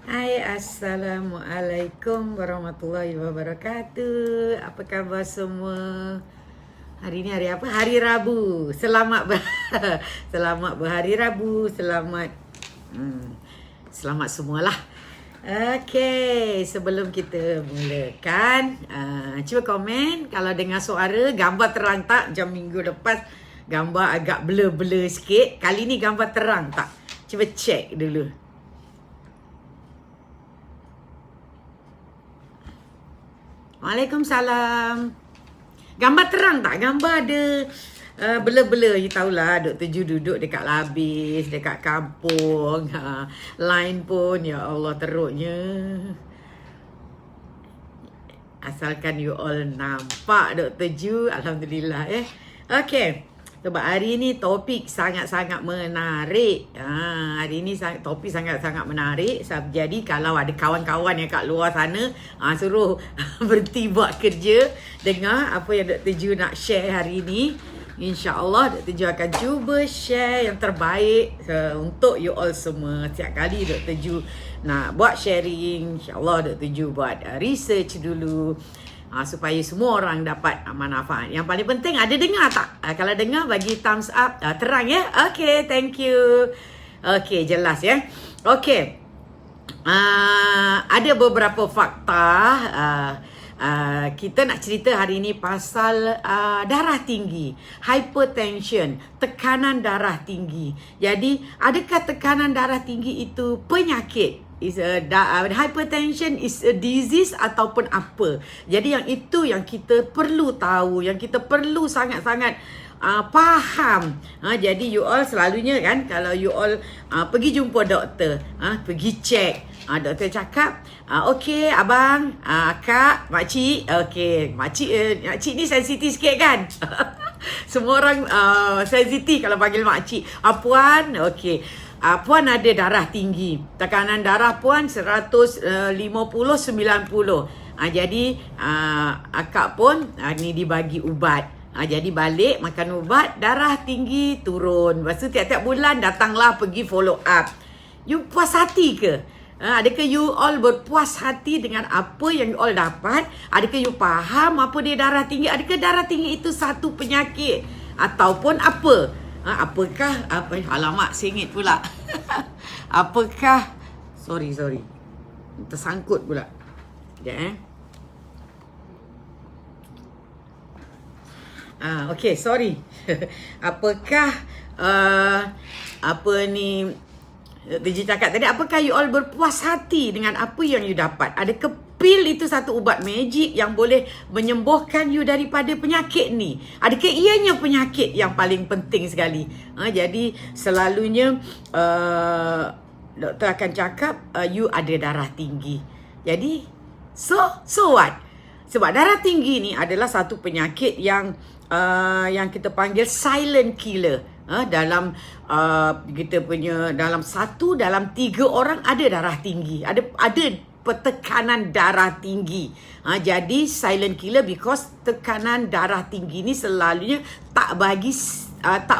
Hai, Assalamualaikum warahmatullahi wabarakatuh. Apa khabar semua? Hari ni hari apa? Hari Rabu. Selamat berhari Rabu. Selamat semualah. Okey, sebelum kita mulakan, cuba komen kalau dengar suara, gambar terang tak? Macam minggu lepas gambar agak blur-blur sikit. Kali ni gambar terang tak? Cuba check dulu. Waalaikumsalam. Gambar terang tak? Gambar ada blur-blur. You tahulah Dr. Ju duduk dekat Labis, dekat kampung. Line pun ya Allah teruknya. Asalkan you all nampak Dr. Ju, alhamdulillah Okay. Sebab hari ni topik sangat-sangat menarik. Hari ni topik sangat-sangat menarik. Jadi kalau ada kawan-kawan yang kat luar sana, suruh berhenti buat kerja, dengar apa yang Dr. Ju nak share hari ni. InsyaAllah Dr. Ju akan cuba share yang terbaik untuk you all semua. Setiap kali Dr. Ju nak buat sharing, InsyaAllah Dr. Ju buat research dulu. Supaya semua orang dapat manfaat. Yang paling penting ada dengar tak? Kalau dengar bagi thumbs up, terang ya. Okay, thank you. Okay, jelas ya. Okay, ada beberapa fakta. Kita nak cerita hari ni pasal darah tinggi, hypertension, tekanan darah tinggi. Jadi, adakah tekanan darah tinggi itu penyakit? Hypertension is a disease ataupun apa? Jadi yang itu yang kita perlu tahu, yang kita perlu sangat-sangat faham. Jadi you all selalunya kan, kalau you all pergi jumpa doktor, pergi check, doktor cakap, okey abang, kak, makcik, okey, makcik ni sensitif sikit kan? Semua orang sensitif kalau panggil makcik. Puan, okey. Puan ada darah tinggi. Tekanan darah puan 150-90. Jadi akak pun ni dibagi ubat. Jadi balik makan ubat, darah tinggi turun. Lepas tu tiap-tiap bulan datanglah pergi follow up. You puas hati ke? Adakah you all berpuas hati dengan apa yang you all dapat? Adakah you faham apa dia darah tinggi? Adakah darah tinggi itu satu penyakit ataupun apa? Apakah alamak sengit pula. Apakah sorry tersangkut pula. Sekejap okay, sorry. Apakah Dr. cakap tadi, apakah you all berpuas hati dengan apa yang you dapat? Adakah pil itu satu ubat magic yang boleh menyembuhkan you daripada penyakit ni? Adakah ianya penyakit yang paling penting sekali? Jadi selalunya doktor akan cakap you ada darah tinggi. Jadi so what? Sebab darah tinggi ni adalah satu penyakit yang kita panggil silent killer. Dalam kita punya dalam 1 dalam 3 orang ada darah tinggi, ada tekanan darah tinggi. Jadi silent killer because tekanan darah tinggi ni selalunya tak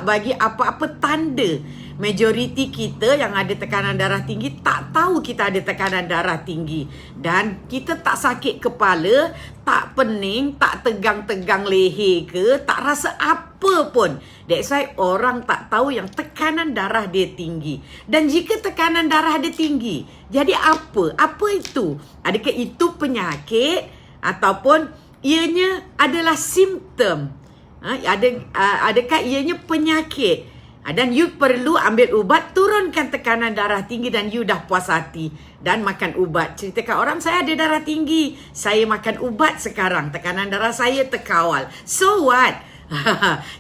bagi apa-apa tanda. Majoriti kita yang ada tekanan darah tinggi tak tahu kita ada tekanan darah tinggi. Dan kita tak sakit kepala, tak pening, tak tegang-tegang leher ke, tak rasa apa pun. That's why orang tak tahu yang tekanan darah dia tinggi. Dan jika tekanan darah dia tinggi, jadi apa? Apa itu? Adakah itu penyakit ataupun ianya adalah simptom? Adakah ianya penyakit? Dan you perlu ambil ubat, turunkan tekanan darah tinggi dan you dah puas hati. Dan makan ubat. Ceritakan orang, saya ada darah tinggi, saya makan ubat sekarang, tekanan darah saya terkawal. So what?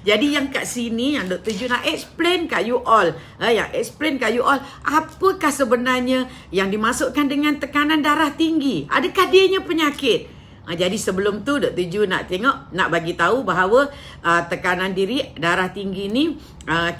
Jadi yang kat sini yang Dr. Ju nak explain kat you all, apakah sebenarnya yang dimasukkan dengan tekanan darah tinggi? Adakah dianya penyakit? Jadi sebelum tu Dr. Ju nak bagi tahu bahawa tekanan darah tinggi ni,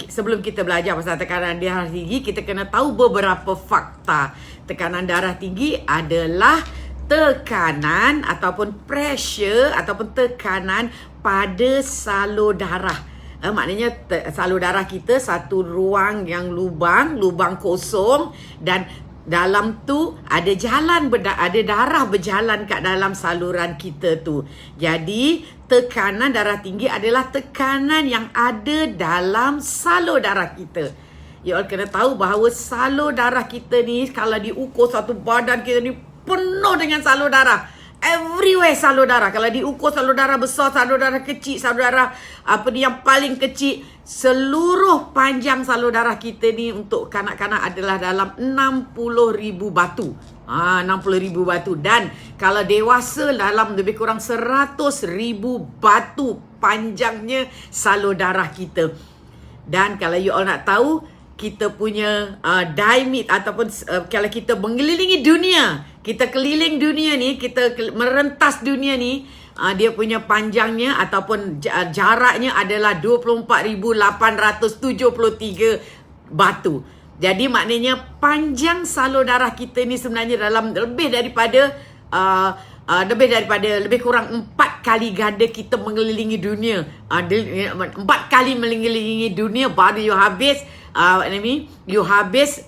sebelum kita belajar pasal tekanan darah tinggi, kita kena tahu beberapa fakta. Tekanan darah tinggi adalah tekanan ataupun pressure ataupun tekanan pada salur darah. Maknanya salur darah kita satu ruang yang lubang kosong, dan dalam tu ada ada darah berjalan kat dalam saluran kita tu. Jadi tekanan darah tinggi adalah tekanan yang ada dalam salur darah kita. You all kena tahu bahawa salur darah kita ni, kalau diukur satu badan kita ni penuh dengan salur darah. Everywhere salur darah. Kalau diukur salur darah besar, salur darah kecil, salur darah yang paling kecil, seluruh panjang salur darah kita ni untuk kanak-kanak adalah dalam 60,000 batu. 60,000 batu. Dan kalau dewasa dalam lebih kurang 100,000 batu panjangnya salur darah kita. Dan kalau you all nak tahu, kita punya diamond ataupun kalau kita mengelilingi dunia, kita keliling dunia ni, kita merentas dunia ni, dia punya panjangnya ataupun jaraknya adalah 24,873 batu. Jadi maknanya panjang salur darah kita ni sebenarnya dalam lebih kurang 4 kali ganda kita mengelilingi dunia. 4 kali mengelilingi dunia baru you habis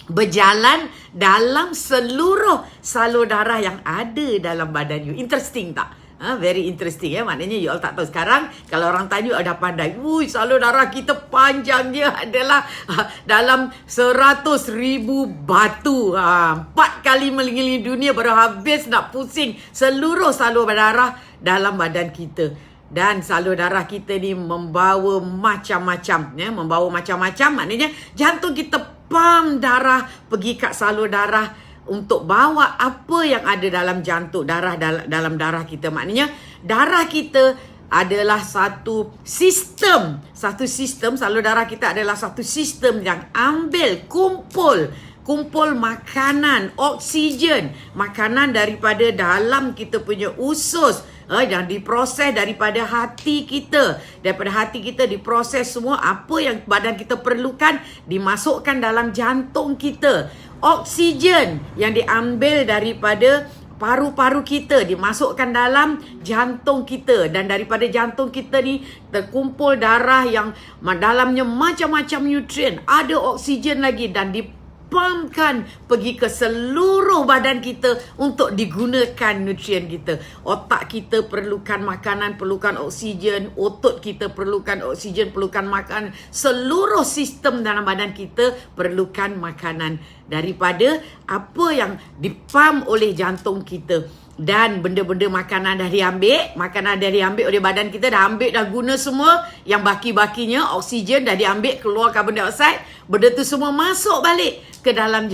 berjalan dalam seluruh salur darah yang ada dalam badan you. Interesting tak? Very interesting Maknanya you all tak tahu. Sekarang kalau orang tanya dah pandai. Salur darah kita panjangnya adalah dalam 100,000 batu. 4 kali mengelilingi dunia baru habis nak pusing seluruh salur darah dalam badan kita. Dan salur darah kita ni membawa macam-macam. Membawa macam-macam. Maknanya jantung kita pump darah pergi kat salur darah untuk bawa apa yang ada dalam jantung, dalam darah kita. Maknanya darah kita adalah satu sistem. Salur darah kita adalah satu sistem yang kumpul makanan, oksigen, makanan daripada dalam kita punya usus, yang diproses daripada hati kita. Daripada hati kita diproses semua apa yang badan kita perlukan, dimasukkan dalam jantung kita. Oksigen yang diambil daripada paru-paru kita dimasukkan dalam jantung kita. Dan daripada jantung kita ni terkumpul darah yang dalamnya macam-macam nutrien. Ada oksigen lagi dan dipumpkan pergi ke seluruh badan kita untuk digunakan nutrien kita. Otak kita perlukan makanan, perlukan oksigen. Otot kita perlukan oksigen, perlukan makanan. Seluruh sistem dalam badan kita perlukan makanan daripada apa yang dipump oleh jantung kita. Dan benda-benda makanan dah diambil oleh badan kita, dah guna semua. Yang baki-bakinya, oksigen dah diambil, keluar karbon dioksida. Benda tu semua masuk balik ke dalam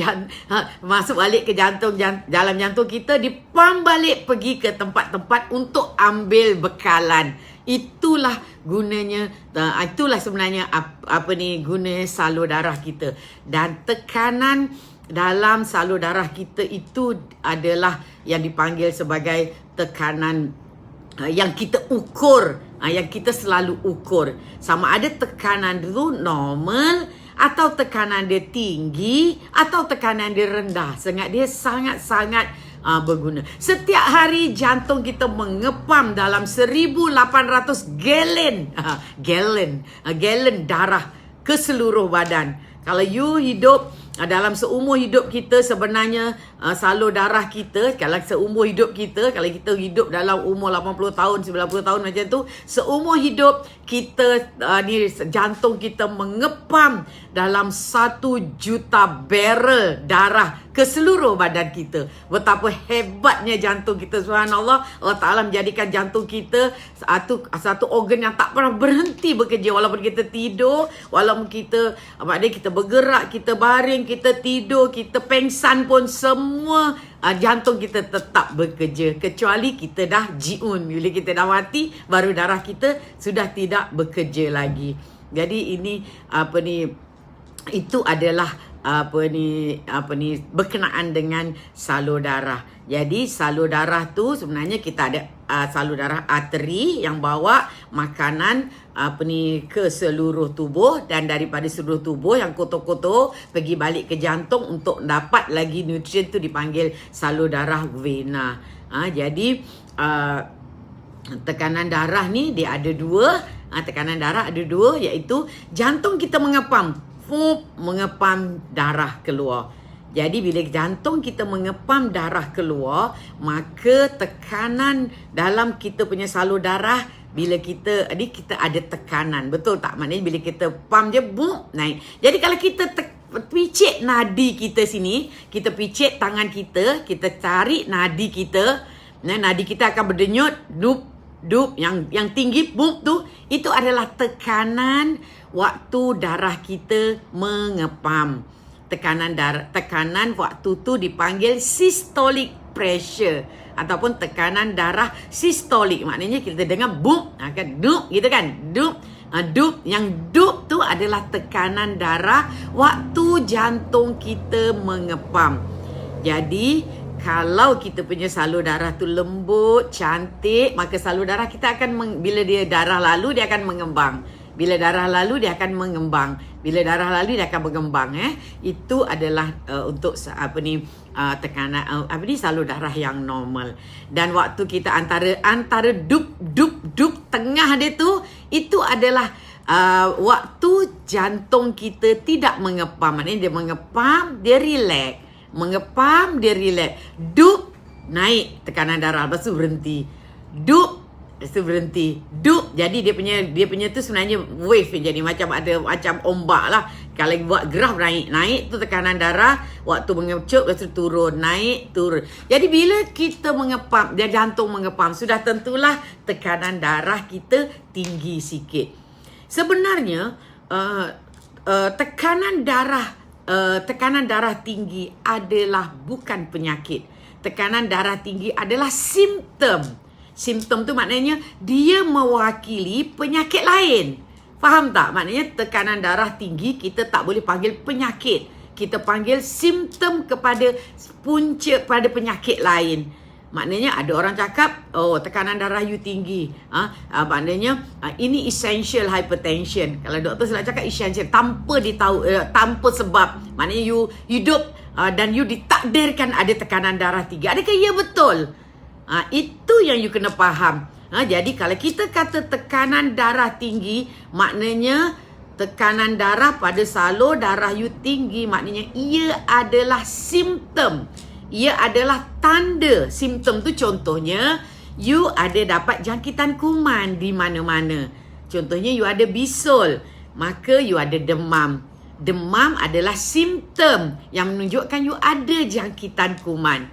dalam jantung kita, dipump balik pergi ke tempat-tempat untuk ambil bekalan. Itulah gunanya, itulah sebenarnya guna salur darah kita. Dan tekanan dalam salur darah kita itu adalah yang dipanggil sebagai tekanan yang kita ukur, yang kita selalu ukur. Sama ada tekanan itu normal atau tekanan dia tinggi atau tekanan dia rendah. Dia sangat-sangat berguna. Setiap hari jantung kita mengepam dalam 1,800 gallon darah ke seluruh badan. Kalau you hidup dalam seumur hidup kita, sebenarnya salur darah kita, kalau seumur hidup kita, kalau kita hidup dalam umur 80 tahun, 90 tahun macam tu, seumur hidup kita jantung kita mengepam dalam 1 juta barrel darah ke seluruh badan kita. Betapa hebatnya jantung kita, subhanallah. Allah Ta'ala menjadikan jantung kita satu organ yang tak pernah berhenti bekerja. Walaupun kita tidur, walaupun kita bergerak, kita baring, kita tidur, kita pengsan pun, semua jantung kita tetap bekerja. Kecuali kita dah jiun. Bila kita dah mati, baru darah kita sudah tidak bekerja lagi. Jadi ini itu adalah berkenaan dengan salur darah. Jadi salur darah tu sebenarnya kita ada salur darah arteri yang bawa makanan ke seluruh tubuh, dan daripada seluruh tubuh yang kotor-kotor pergi balik ke jantung untuk dapat lagi nutrien tu dipanggil salur darah vena. Jadi tekanan darah ni dia ada dua. Tekanan darah ada dua, iaitu jantung kita mengepam darah keluar. Jadi bila jantung kita mengepam darah keluar, maka tekanan dalam kita punya salur darah, bila kita ada tekanan. Betul tak? Maknanya bila kita pam je, boom, naik. Jadi kalau kita picit nadi kita sini, kita picit tangan kita tarik nadi kita, nadi kita akan berdenyut, dup, yang tinggi, boom tu, itu adalah tekanan waktu darah kita mengepam. Tekanan waktu tu dipanggil systolic pressure ataupun tekanan darah sistolik. Maknanya kita dengar boom, akan dup gitu kan, dup. Yang dup tu adalah tekanan darah waktu jantung kita mengepam. Jadi kalau kita punya salur darah tu lembut, cantik, maka salur darah kita akan bila dia darah lalu dia akan mengembang. Bila darah lalu dia akan mengembang. Bila darah lalu dia akan berkembang. Itu adalah untuk tekanan salur darah yang normal. Dan waktu kita antara dup tengah dia tu, itu adalah waktu jantung kita tidak mengepam. Maknanya dia mengepam, dia relax. Mengepam, dia relax. Dup, naik tekanan darah, lepas tu berhenti. Dup, lepas tu berhenti. Dup, jadi dia punya tu sebenarnya wave. Jadi macam ombak lah. Kalau buat graf naik tu tekanan darah, waktu mengecup, lepas tu turun, naik, turun. Jadi bila kita mengepam, jantung mengepam, sudah tentulah tekanan darah kita tinggi sikit. Sebenarnya tekanan darah tinggi adalah bukan penyakit. Tekanan darah tinggi adalah simptom. Simptom tu maknanya dia mewakili penyakit lain. Faham tak? Maknanya tekanan darah tinggi kita tak boleh panggil penyakit. Kita panggil simptom kepada punca pada penyakit lain. Maknanya ada orang cakap, oh tekanan darah you tinggi. Maknanya ini essential hypertension. Kalau doktor selalu cakap essential tanpa sebab. Maknanya you hidup dan you ditakdirkan ada tekanan darah tinggi. Adakah ia betul? Itu yang you kena faham. Jadi kalau kita kata tekanan darah tinggi, maknanya tekanan darah pada salur darah you tinggi, maknanya ia adalah simptom. Ia adalah tanda. Simptom tu contohnya, you ada dapat jangkitan kuman di mana-mana. Contohnya you ada bisul, maka you ada demam. Demam adalah simptom yang menunjukkan you ada jangkitan kuman.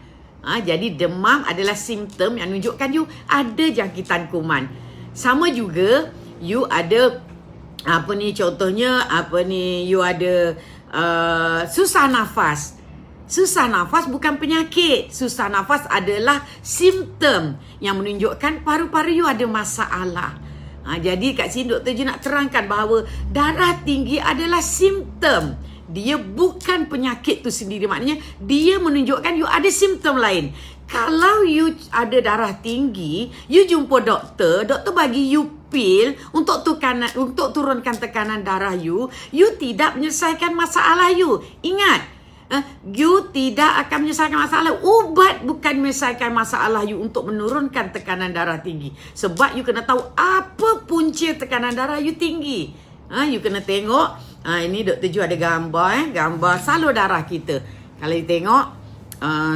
Jadi demam adalah simptom yang menunjukkan you ada jangkitan kuman. Sama juga you ada contohnya you ada susah nafas. Susah nafas bukan penyakit. Susah nafas adalah simptom yang menunjukkan paru-paru you ada masalah. Jadi kat sini Dr. Ju nak terangkan bahawa darah tinggi adalah simptom. Dia bukan penyakit tu sendiri. Maknanya dia menunjukkan you ada simptom lain. Kalau you ada darah tinggi, you jumpa doktor bagi you pil untuk turunkan tekanan darah you tidak menyelesaikan masalah you. Ingat, you tidak akan menyelesaikan masalah. Ubat bukan menyelesaikan masalah you untuk menurunkan tekanan darah tinggi. Sebab you kena tahu apa punca tekanan darah you tinggi. You kena tengok. Ini Dr. Ju ada gambar gambar salur darah kita. Kalau you tengok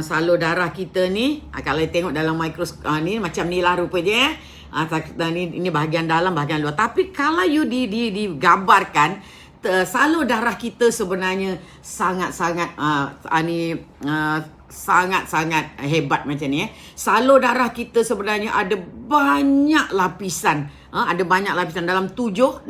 salur darah kita ni, kalau you tengok dalam mikroskop ni macam ni lah rupanya. Ini bahagian dalam, bahagian luar. Tapi kalau you digambarkan salur darah kita sebenarnya sangat-sangat sangat-sangat hebat macam ni. Salur darah kita sebenarnya ada banyak lapisan. Ada banyak lapisan dalam 7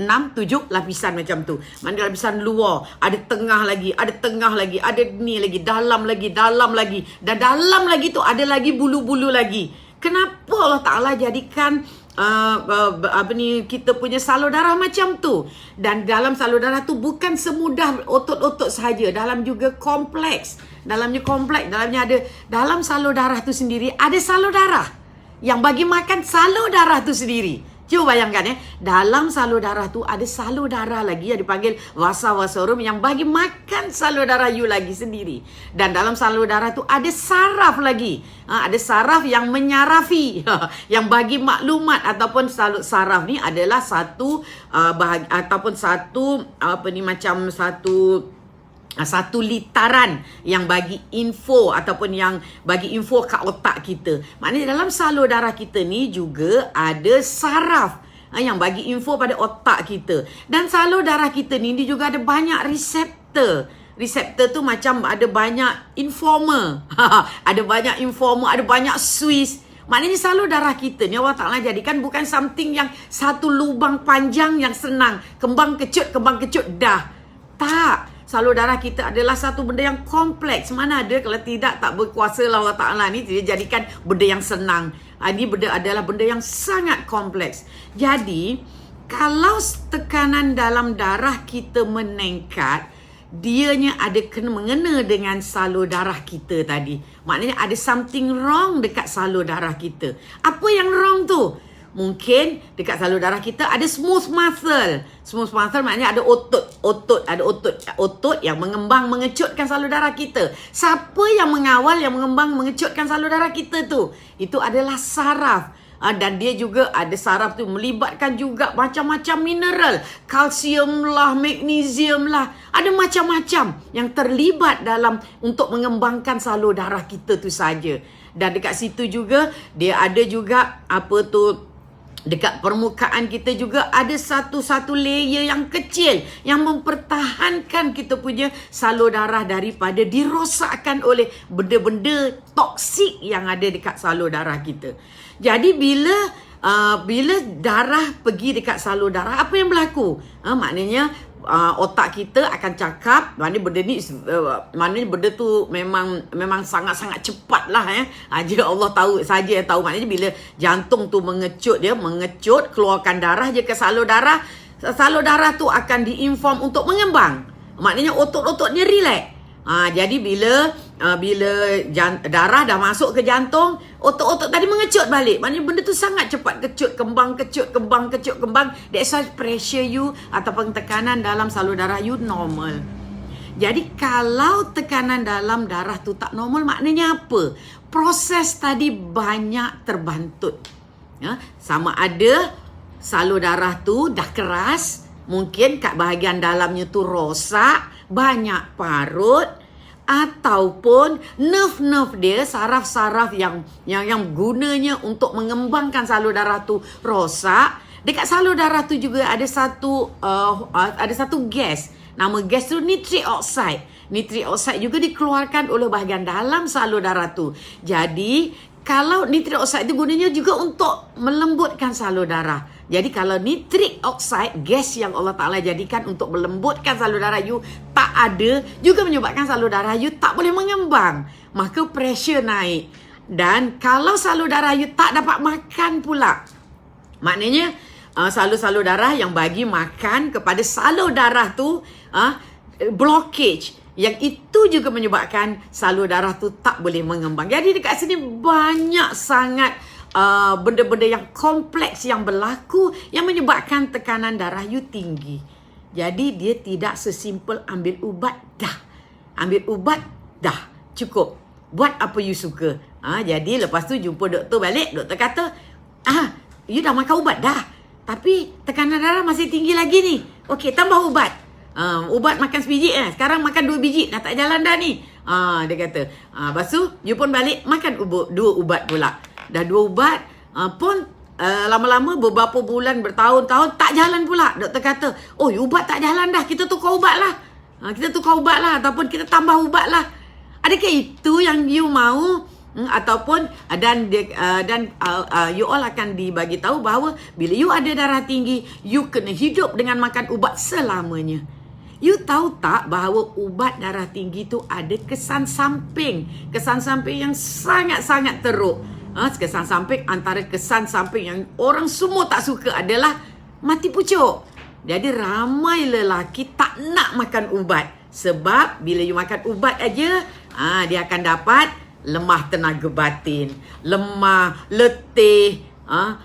lapisan macam tu. Mana lapisan luar, ada tengah lagi, ada ni lagi, dalam lagi. Dan dalam lagi tu ada lagi bulu-bulu lagi. Kenapa Allah Ta'ala jadikan kita punya salur darah macam tu? Dan dalam salur darah tu bukan semudah otot-otot sahaja. Dalam juga kompleks. Dalamnya ada, dalam salur darah tu sendiri ada salur darah yang bagi makan salur darah tu sendiri. Cuba bayangkan dalam salur darah tu ada salur darah lagi yang dipanggil vasa vasorum yang bagi makan salur darah you lagi sendiri. Dan dalam salur darah tu ada saraf lagi. Ada saraf yang menyarafi, yang bagi maklumat. Ataupun saraf ni adalah satu ataupun satu macam satu satu litaran yang bagi info ataupun yang bagi info kat otak kita. Maknanya dalam salur darah kita ni juga ada saraf yang bagi info pada otak kita. Dan salur darah kita ni dia juga ada banyak reseptor. Reseptor tu macam ada banyak informer. Ada banyak informer, ada banyak Swiss. Maknanya salur darah kita ni Allah Ta'ala jadikan bukan something yang satu lubang panjang yang senang. Kembang kecut dah. Tak. Salur darah kita adalah satu benda yang kompleks. Mana ada kalau tidak tak berkuasa lah Allah Ta'ala ni. Dia jadikan benda yang senang. Ini benda adalah benda yang sangat kompleks. Jadi, kalau tekanan dalam darah kita meningkat, dianya ada mengena dengan salur darah kita tadi. Maknanya ada something wrong dekat salur darah kita. Apa yang wrong tu? Mungkin dekat salur darah kita ada smooth muscle. Smooth muscle maknanya ada otot yang mengembang mengecutkan salur darah kita. Siapa yang mengawal yang mengembang mengecutkan salur darah kita tu? Itu adalah saraf. Dan dia juga ada saraf tu melibatkan juga macam-macam mineral. Kalsium lah, magnesium lah. Ada macam-macam yang terlibat dalam untuk mengembangkan salur darah kita tu saja. Dan dekat situ juga dia ada juga dekat permukaan kita juga ada satu layer yang kecil yang mempertahankan kita punya salur darah daripada dirosakkan oleh benda-benda toksik yang ada dekat salur darah kita. Jadi bila darah pergi dekat salur darah, apa yang berlaku? Maknanya otak kita akan cakap, maknanya benda ni maknanya benda tu memang sangat-sangat cepat lah aja Allah tahu saja yang tahu. Maknanya bila jantung tu mengecut keluarkan darah je ke salur darah tu akan diinform untuk mengembang. Maknanya otot-ototnya relax. Jadi bila darah dah masuk ke jantung, otot-otot tadi mengecut balik. Maknanya benda tu sangat cepat kembang. That's why pressure you ataupun tekanan dalam salur darah you normal. Jadi kalau tekanan dalam darah tu tak normal, maknanya apa? Proses tadi banyak terbantut. Sama ada salur darah tu dah keras, mungkin kat bahagian dalamnya tu rosak, banyak parut, ataupun nerve dia, saraf-saraf yang gunanya untuk mengembangkan salur darah tu rosak. Dekat salur darah tu juga ada satu gas. Nama gas tu nitric oxide. Nitric oxide juga dikeluarkan oleh bahagian dalam salur darah tu. Jadi kalau nitric oxide itu gunanya juga untuk melembutkan salur darah. Jadi kalau nitric oxide, gas yang Allah Ta'ala jadikan untuk melembutkan salur darah you tak ada, juga menyebabkan salur darah you tak boleh mengembang. Maka pressure naik. Dan kalau salur darah you tak dapat makan pula, maknanya salur-salur darah yang bagi makan kepada salur darah tu blockage. Yang itu juga menyebabkan salur darah tu tak boleh mengembang. Jadi dekat sini banyak sangat benda-benda yang kompleks yang berlaku yang menyebabkan tekanan darah you tinggi. Jadi dia tidak sesimpel ambil ubat dah. Ambil ubat dah. Cukup. Buat apa you suka. Jadi lepas tu jumpa doktor balik, doktor kata, you dah makan ubat dah. Tapi tekanan darah masih tinggi lagi ni. Okey, tambah ubat. Ubat makan sebiji sekarang makan 2 biji dah tak jalan dah ni. Dia kata. Lepas tu you pun balik makan 2 ubat pula. Dah 2 ubat pun lama-lama beberapa bulan bertahun-tahun tak jalan pula. Doktor kata, ubat tak jalan dah, kita tukar ubat lah. Ataupun kita tambah ubat lah. Adakah itu yang you mahu? Ataupun dan you all akan dibagi tahu bahawa bila you ada darah tinggi, you kena hidup dengan makan ubat selamanya. You tahu tak bahawa ubat darah tinggi tu ada kesan samping yang sangat-sangat teruk. Kesan samping, antara kesan samping yang orang semua tak suka adalah mati pucuk. Jadi ramai lelaki tak nak makan ubat. Sebab bila you makan ubat aja, dia akan dapat lemah tenaga batin, lemah, letih,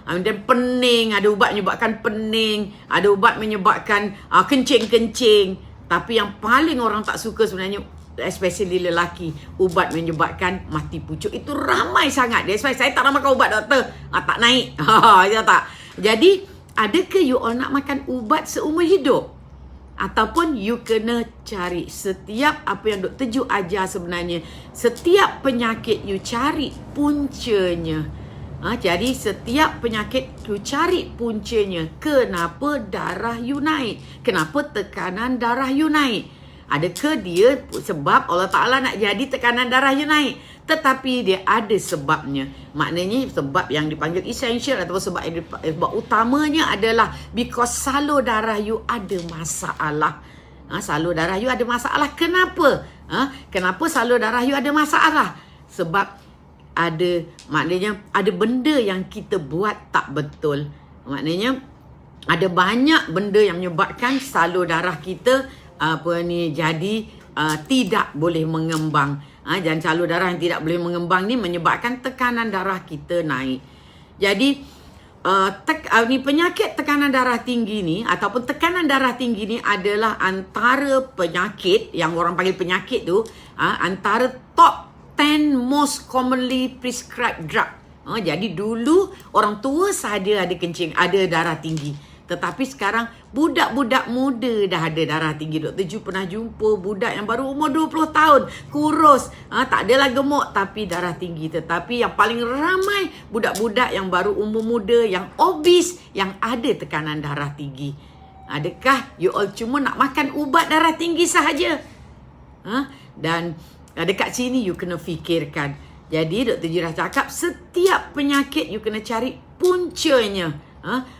dan pening. Ada ubat menyebabkan pening, ada ubat menyebabkan kencing-kencing. Tapi yang paling orang tak suka sebenarnya, especially lelaki, ubat menyebabkan mati pucuk. Itu ramai sangat. That's why saya tak nak makan ubat, doktor. Tak naik. Ya tak? Jadi, adakah you all nak makan ubat seumur hidup? Ataupun you kena cari setiap apa yang Dr. Ju ajar sebenarnya. Setiap penyakit you cari puncanya. Jadi setiap penyakit you cari puncanya. Kenapa darah you naik? Kenapa tekanan darah you naik? Adakah dia sebab Allah Ta'ala nak jadi tekanan darah you naik? Tetapi dia ada sebabnya. Maknanya sebab yang dipanggil essential atau sebab utamanya adalah because salur darah you ada masalah. Salur darah you ada masalah. Kenapa? Kenapa salur darah you ada masalah? Sebab maknanya ada benda yang kita buat tak betul. Maknanya ada banyak benda yang menyebabkan salur darah kita jadi tidak boleh mengembang. Dan salur darah yang tidak boleh mengembang ni menyebabkan tekanan darah kita naik. Jadi ni penyakit tekanan darah tinggi ni ataupun tekanan darah tinggi ni adalah antara penyakit yang orang panggil penyakit tu, antara top 10 most commonly prescribed drug. Jadi dulu orang tua sahaja ada ada darah tinggi. Tetapi sekarang budak-budak muda dah ada darah tinggi. Dr. Ju pernah jumpa budak yang baru umur 20 tahun. Kurus. Tak adalah gemuk tapi darah tinggi. Tetapi yang paling ramai budak-budak yang baru umur muda, yang obes, yang ada tekanan darah tinggi. Adakah you all cuma nak makan ubat darah tinggi sahaja? Dan dekat sini you kena fikirkan. Jadi Dr. Ju dah cakap setiap penyakit you kena cari puncanya.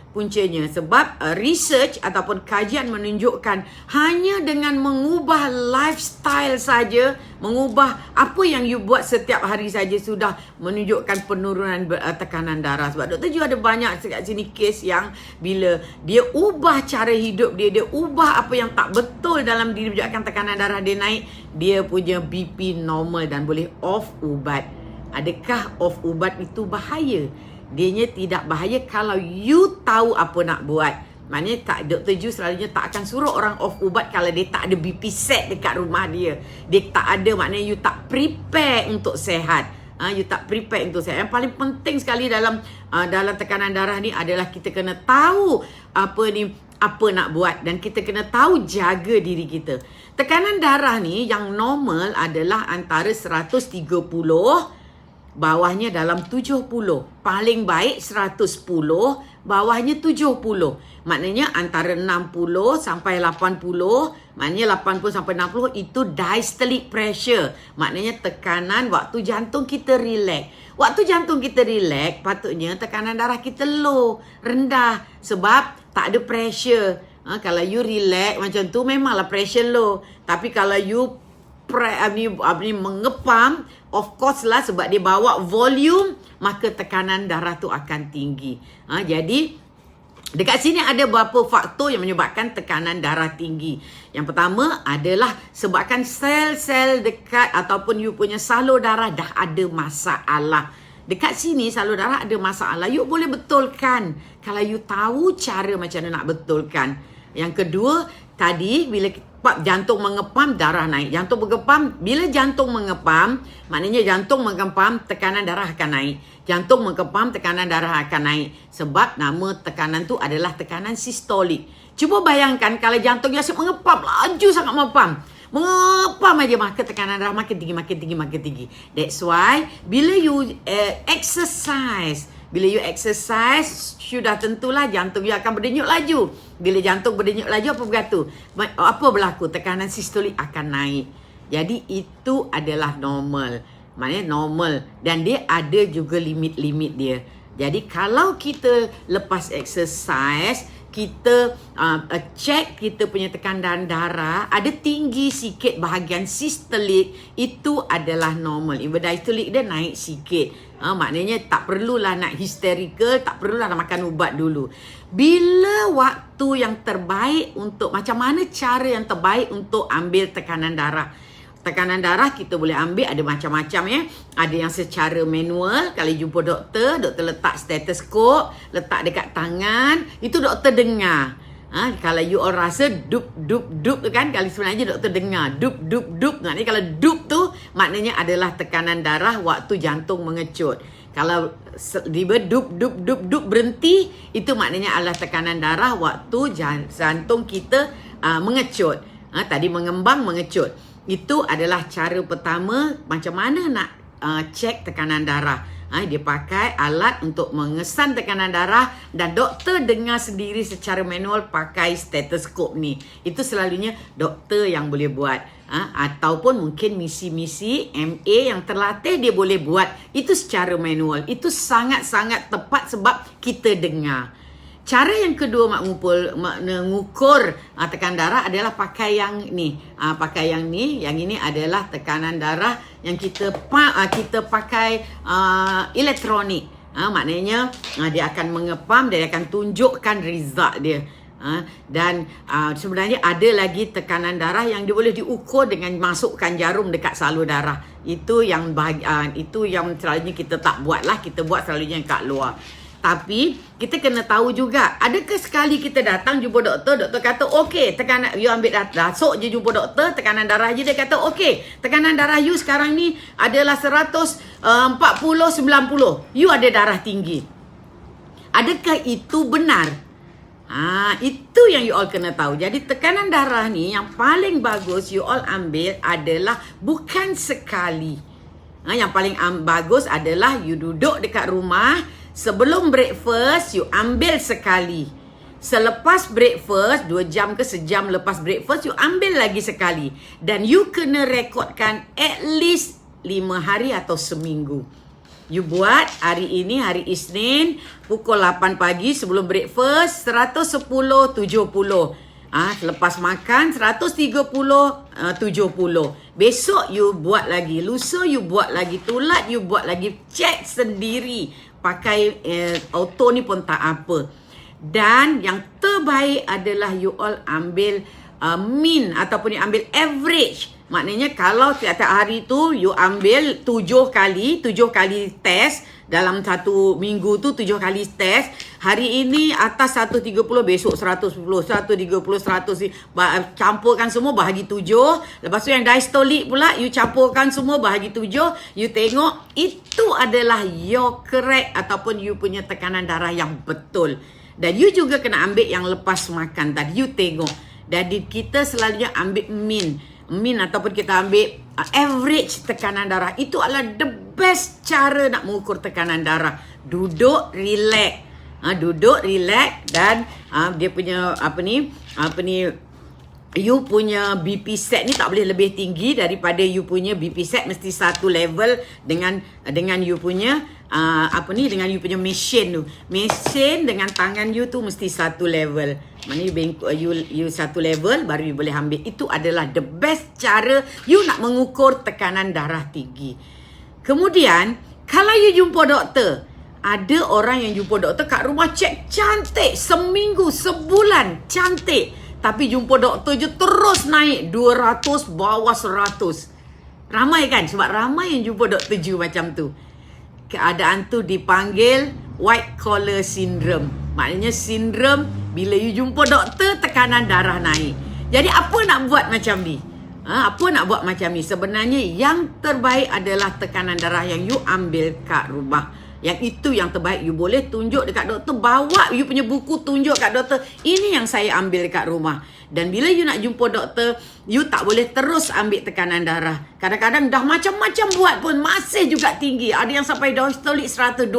Puncanya sebab research ataupun kajian menunjukkan hanya dengan mengubah lifestyle saja, mengubah apa yang you buat setiap hari saja sudah menunjukkan penurunan tekanan darah. Sebab Dr. Ju ada banyak dekat sini kes yang bila dia ubah cara hidup dia ubah apa yang tak betul dalam diri menyebabkan tekanan darah dia naik, dia punya BP normal dan boleh off ubat. Adakah off ubat itu bahaya? Dianya tidak bahaya kalau you tahu apa nak buat. Maknanya Dr. Ju selalunya tak akan suruh orang off ubat kalau dia tak ada BP set dekat rumah dia. Dia tak ada, maknanya you tak prepare untuk sehat. You tak prepare untuk sehat. Yang paling penting sekali dalam tekanan darah ni adalah kita kena tahu apa nak buat dan kita kena tahu jaga diri kita. Tekanan darah ni yang normal adalah antara 130, bawahnya dalam 70. Paling baik 110, bawahnya 70. Maknanya antara 60 sampai 80, maknanya 80 sampai 60 itu diastolic pressure. Maknanya tekanan waktu jantung kita relax. Waktu jantung kita relax, patutnya tekanan darah kita low, rendah sebab tak ada pressure. Kalau you relax macam tu memanglah pressure low. Tapi kalau you mengepam, of course lah sebab dia bawa volume, maka tekanan darah tu akan tinggi. Jadi dekat sini ada beberapa faktor yang menyebabkan tekanan darah tinggi. Yang pertama adalah sebabkan sel-sel dekat ataupun you punya salur darah dah ada masalah. Dekat sini salur darah ada masalah, you boleh betulkan kalau you tahu cara macam mana nak betulkan. Yang kedua, tadi bila jantung mengepam, darah naik. Jantung mengepam, bila jantung mengepam, maknanya jantung mengepam, tekanan darah akan naik. Jantung mengepam, tekanan darah akan naik. Sebab nama tekanan tu adalah tekanan sistolik. Cuba bayangkan kalau jantungnya asyik mengepam, laju sangat mengepam. Mengepam aja, maka tekanan darah makin tinggi, makin tinggi, makin tinggi. That's why bila you exercise, sudah tentulah jantung you akan berdenyut laju. Bila jantung berdenyut laju, apa berlaku? Tekanan sistolik akan naik. Jadi itu adalah normal. Maknanya normal. Dan dia ada juga limit-limit dia. Jadi kalau kita lepas exercise, kita check kita punya tekanan darah ada tinggi sikit bahagian sistolik, itu adalah normal. Even diastolic dia naik sikit. Maknanya tak perlulah nak hysterical, tak perlulah nak makan ubat dulu. Bila waktu yang terbaik untuk, macam mana cara yang terbaik untuk ambil tekanan darah? Tekanan darah kita boleh ambil ada macam-macam ya. Ada yang secara manual, kalau jumpa doktor letak stetoskop, letak dekat tangan, itu doktor dengar. Kalau you all rasa dup kan, kalau sebenarnya doktor dengar dup. Maknanya kalau dup tu maknanya adalah tekanan darah waktu jantung mengecut. Kalau dia dup berhenti, itu maknanya adalah tekanan darah waktu jantung kita mengecut. Tadi mengembang, mengecut. Itu adalah cara pertama macam mana nak cek tekanan darah. Dia pakai alat untuk mengesan tekanan darah dan doktor dengar sendiri secara manual pakai stetoskop ni. Itu selalunya doktor yang boleh buat. Ataupun mungkin misi-misi MA yang terlatih dia boleh buat. Itu secara manual. Itu sangat-sangat tepat sebab kita dengar. Cara yang kedua mengukur tekanan darah adalah pakai yang ni. Pakai yang ni. Yang ini adalah tekanan darah yang kita pakai elektronik. Maknanya dia akan mengepam, dia akan tunjukkan result dia. Dan sebenarnya ada lagi tekanan darah yang dia boleh diukur dengan masukkan jarum dekat salur darah. Itu yang selalunya kita tak buat lah. Kita buat selalunya yang kat luar. Tapi kita kena tahu juga, adakah sekali kita datang jumpa doktor kata okey, tekanan you ambil dasuk je jumpa doktor, tekanan darah je dia kata okey, tekanan darah you sekarang ni adalah 140/90. You ada darah tinggi. Adakah itu benar? Itu yang you all kena tahu. Jadi tekanan darah ni yang paling bagus you all ambil adalah bukan sekali. Yang paling bagus adalah you duduk dekat rumah. Sebelum breakfast, you ambil sekali. Selepas breakfast, 2 jam ke sejam lepas breakfast, you ambil lagi sekali. Dan you kena rekodkan at least 5 hari atau seminggu. You buat hari ini, hari Isnin, pukul 8 pagi sebelum breakfast, 110/70. Selepas makan, 130/70. Besok you buat lagi. Lusa you buat lagi. Tulat you buat lagi. Cek sendiri. Pakai auto ni pun tak apa. Dan yang terbaik adalah you all ambil mean ataupun you ambil average. Maknanya kalau tiap-tiap hari tu you ambil 7 kali test. Dalam satu minggu tu 7 kali test. Hari ini atas 130, besok 110, 130, 100. Campurkan semua bahagi 7. Lepas tu yang diastolic pula you campurkan semua bahagi 7. You tengok itu adalah your correct ataupun you punya tekanan darah yang betul. Dan you juga kena ambil yang lepas makan tadi. You tengok. Jadi kita selalunya ambil mean ataupun kita ambil average tekanan darah. Itu adalah the best cara nak mengukur tekanan darah. Duduk relax. Duduk relax dan dia punya you punya BP set ni tak boleh lebih tinggi daripada you punya BP set, mesti satu level dengan you punya dengan you punya mesin tu. Mesin dengan tangan you tu mesti satu level. Maknanya you satu level baru you boleh ambil. Itu adalah the best cara you nak mengukur tekanan darah tinggi. Kemudian kalau you jumpa doktor, ada orang yang jumpa doktor kat rumah cek cantik, seminggu, sebulan cantik. Tapi jumpa doktor je terus naik 200 bawah 100. Ramai kan? Sebab ramai yang jumpa doktor je macam tu. Keadaan tu dipanggil white collar syndrome. Maknanya sindrom bila you jumpa doktor tekanan darah naik. Jadi apa nak buat macam ni? Apa nak buat macam ni? Sebenarnya yang terbaik adalah tekanan darah yang you ambil kat rumah. Yang itu yang terbaik. You boleh tunjuk dekat doktor. Bawa you punya buku, tunjuk kat doktor. Ini yang saya ambil dekat rumah. Dan bila you nak jumpa doktor, you tak boleh terus ambil tekanan darah. Kadang-kadang dah macam-macam buat pun masih juga tinggi. Ada yang sampai diastolic 120.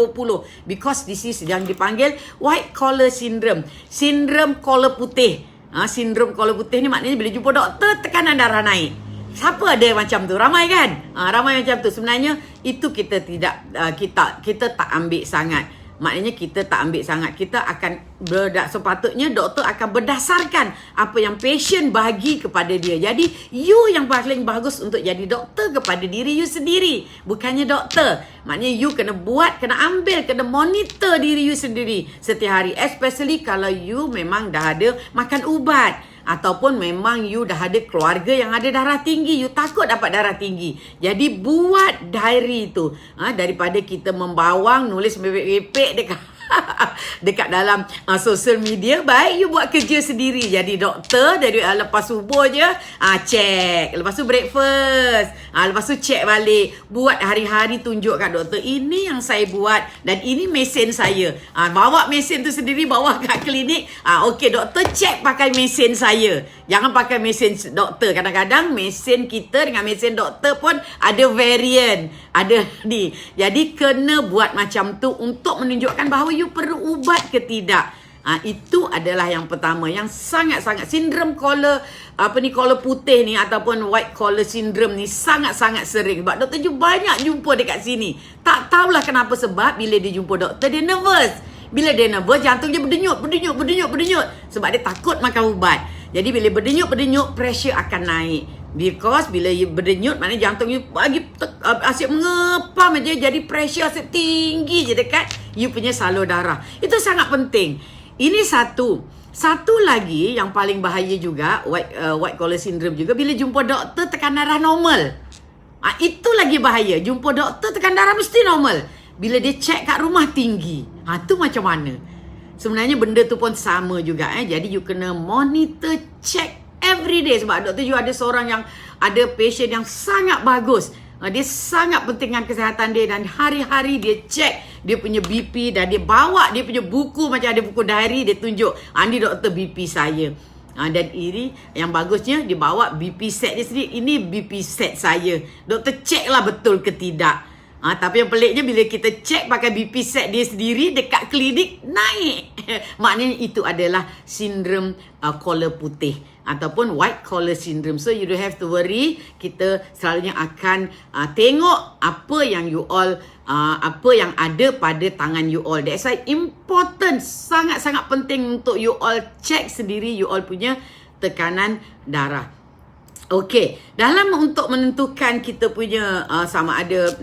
Because this is yang dipanggil white collar syndrome. Sindrom kolor putih. Sindrom kolor putih ni maknanya bila jumpa doktor, tekanan darah naik. Siapa ada macam tu? Ramai kan? Ramai macam tu. Sebenarnya itu kita tidak kita tak ambil sangat. Maknanya kita tak ambil sangat. Kita akan sepatutnya doktor akan berdasarkan apa yang patient bagi kepada dia. Jadi you yang paling bagus untuk jadi doktor kepada diri you sendiri, bukannya doktor. Maknanya you kena buat, kena ambil, kena monitor diri you sendiri setiap hari. Especially kalau you memang dah ada makan ubat. Ataupun memang you dah ada keluarga yang ada darah tinggi. You takut dapat darah tinggi. Jadi buat diary tu. Daripada kita membawang, nulis mepek-mepek dekat dekat dalam social media, baik you buat kerja sendiri jadi doktor dari lepas subuh je check, lepas tu breakfast, lepas tu check balik, buat hari-hari tunjuk kat doktor ini yang saya buat dan ini mesin saya, bawa mesin tu sendiri bawa kat klinik. Okey doktor, check pakai mesin saya, jangan pakai mesin doktor. Kadang-kadang mesin kita dengan mesin doktor pun ada variant, ada ni. Jadi kena buat macam tu untuk menunjukkan bahawa you perlu ubat ke tidak. Itu adalah yang pertama, yang sangat-sangat sindrom collar collar putih ni ataupun white collar syndrome ni sangat-sangat sering. Sebab doktor you banyak jumpa dekat sini. Tak tahulah kenapa, sebab bila dia jumpa doktor dia nervous. Bila dia nervous, jantung dia berdenyut. Sebab dia takut makan ubat. Jadi bila berdenyut, pressure akan naik. Because bila you berdenyut, maknanya jantung you asyik mengepam je. Jadi pressure asyik tinggi je dekat you punya salur darah. Itu sangat penting. Ini satu. Satu lagi yang paling bahaya juga, white collar syndrome juga, bila jumpa doktor tekanan darah normal. Itu lagi bahaya. Jumpa doktor tekan darah mesti normal. Bila dia check kat rumah tinggi. Tu macam mana? Sebenarnya benda tu pun sama juga. Jadi you kena monitor, check every day. Sebab doktor you ada seorang yang ada patient yang sangat bagus. Dia sangat pentingkan kesihatan dia dan hari-hari dia check dia punya BP dan dia bawa dia punya buku, macam ada buku diary, dia tunjuk, ni doktor BP saya. Dan ini yang bagusnya dia bawa BP set dia sendiri. Ini BP set saya. Doktor check lah betul ke tidak. Tapi yang peliknya bila kita check pakai BP set dia sendiri dekat klinik naik. Maknanya itu adalah sindrom collar putih ataupun white collar syndrome. So you don't have to worry. Kita selalunya akan tengok apa yang you all apa yang ada pada tangan you all. That's why important, sangat-sangat penting untuk you all check sendiri you all punya tekanan darah. Okey, dalam untuk menentukan kita punya sama ada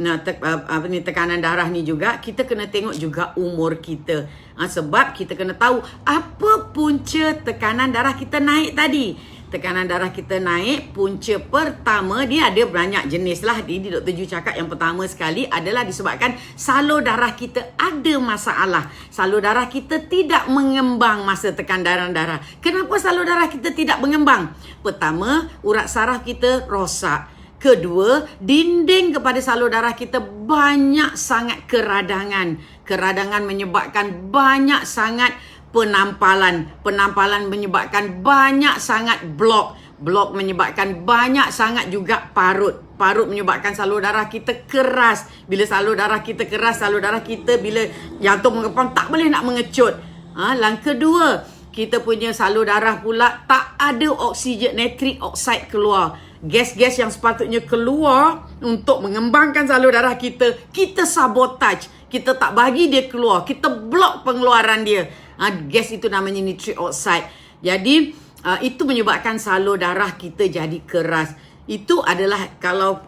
tekanan darah ni juga, kita kena tengok juga umur kita. Sebab kita kena tahu apa punca tekanan darah kita naik tadi. Tekanan darah kita naik, punca pertama dia ada banyak jenis lah. Ini Dr. Ju cakap yang pertama sekali adalah disebabkan salur darah kita ada masalah. Salur darah kita tidak mengembang masa tekanan darah. Kenapa salur darah kita tidak mengembang? Pertama, urat saraf kita rosak. Kedua, dinding kepada salur darah kita banyak sangat keradangan. Keradangan menyebabkan banyak sangat penampalan. Penampalan menyebabkan banyak sangat blok. Blok menyebabkan banyak sangat juga parut. Parut menyebabkan salur darah kita keras. Bila salur darah kita keras, salur darah kita bila jantung mengepam tak boleh nak mengecut. Yang kedua, kita punya salur darah pula tak ada oksigen, nitric oxide keluar. Gas-gas yang sepatutnya keluar untuk mengembangkan salur darah kita, kita sabotage. Kita tak bagi dia keluar. Kita blok pengeluaran dia. Gas itu namanya nitric oxide. Jadi itu menyebabkan salur darah kita jadi keras. Itu adalah kalau